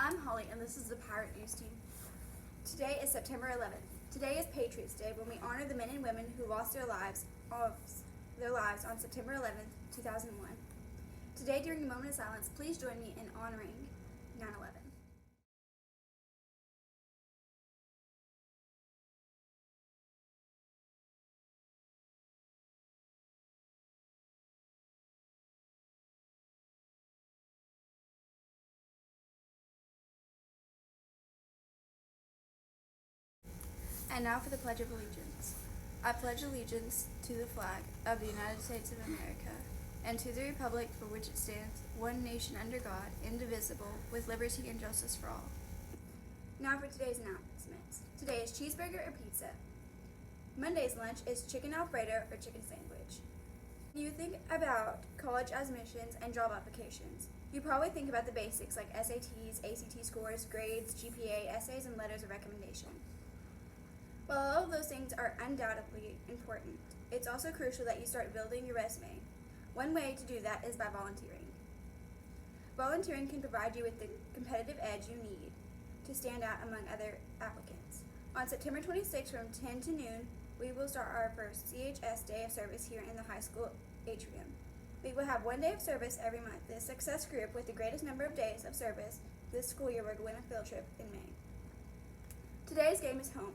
I'm Holly, and this is the Pirate News Team. Today is September 11th. Today is Patriots Day, when we honor the men and women who lost their lives on September 11th, 2001. Today, during a moment of silence, please join me in honoring 9/11. And now for the Pledge of Allegiance. I pledge allegiance to the flag of the United States of America and to the republic for which it stands, one nation under God, indivisible, with liberty and justice for all. Now for today's announcements. Today is cheeseburger or pizza. Monday's lunch is chicken Alfredo or chicken sandwich. When you think about college admissions and job applications, you probably think about the basics like SATs, ACT scores, grades, GPA, essays, and letters of recommendation. While all of those things are undoubtedly important, it's also crucial that you start building your resume. One way to do that is by volunteering. Volunteering can provide you with the competitive edge you need to stand out among other applicants. On September 26th from 10 to noon, we will start our first CHS Day of Service here in the high school atrium. We will have one day of service every month. The success group with the greatest number of days of service this school year will win a field trip in May. Today's game is home.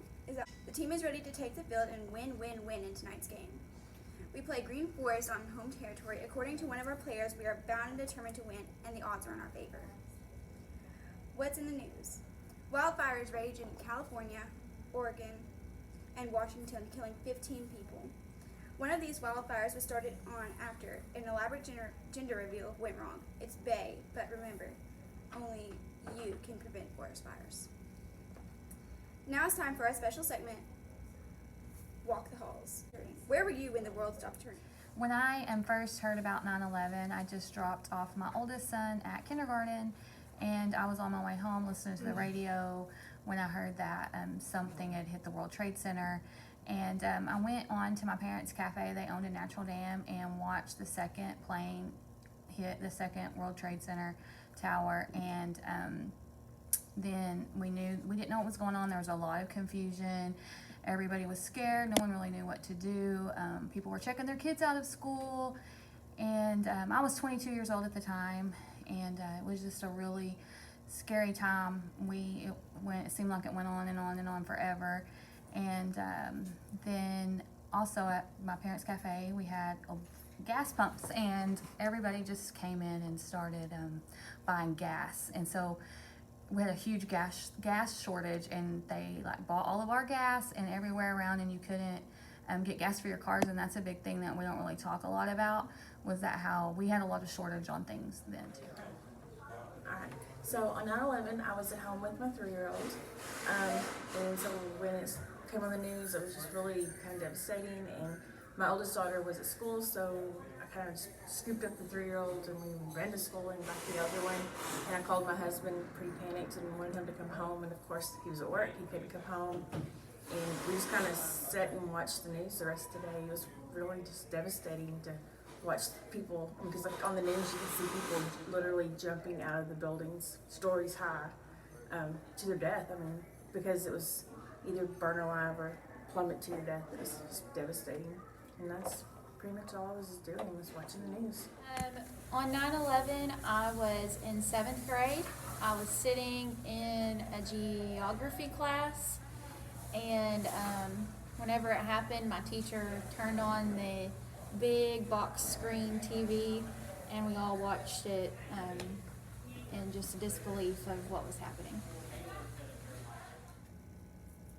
The team is ready to take the field and win in tonight's game. We play Green Forest on home territory. According to one of our players, we are bound and determined to win, and the odds are in our favor. What's in the news? Wildfires rage in California, Oregon, and Washington, killing 15 people. One of these wildfires was started on after an elaborate gender reveal went wrong. It's bae, but remember, only you can prevent forest fires. Now it's time for our special segment, Walk the Halls. Where were you when the world stopped turning? When I first heard about 9/11, I just dropped off my oldest son at kindergarten, and I was on my way home listening to the radio when I heard that something had hit the World Trade Center. And I went on to my parents' cafe. They owned a natural dam, and watched the second plane hit the second World Trade Center tower. And then we didn't know what was going on. There was a lot of confusion. Everybody was scared. No one really knew what to do. People were checking their kids out of school. And I was 22 years old at the time, and it was just a really scary time. It seemed like it went on and on and on forever. And then also at my parents' cafe, we had gas pumps, and everybody just came in and started buying gas. And so we had a huge gas shortage, and they bought all of our gas and everywhere around, and you couldn't get gas for your cars. And that's a big thing that we don't really talk a lot about, was that how we had a lot of shortage on things then too. Alright, so on 9/11, I was at home with my 3-year-old, and so when it came on the news, it was just really kind of devastating. And my oldest daughter was at school, so I kind of scooped up the 3-year-old, and we ran to school and got the other one. And I called my husband, pretty panicked, and wanted him to come home. And of course, he was at work; he couldn't come home. And we just kind of sat and watched the news the rest of the day. It was really just devastating to watch people, because on the news you could see people literally jumping out of the buildings, stories high, to their death. I mean, because it was either burn alive or plummet to your death. It was just devastating, and that's pretty much all I was doing, was watching the news. On 9/11, I was in 7th grade. I was sitting in a geography class, and whenever it happened, my teacher turned on the big box screen TV, and we all watched it in just disbelief of what was happening.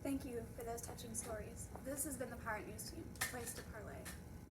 Thank you for those touching stories. This has been the Pirate News Team. Place to parlay.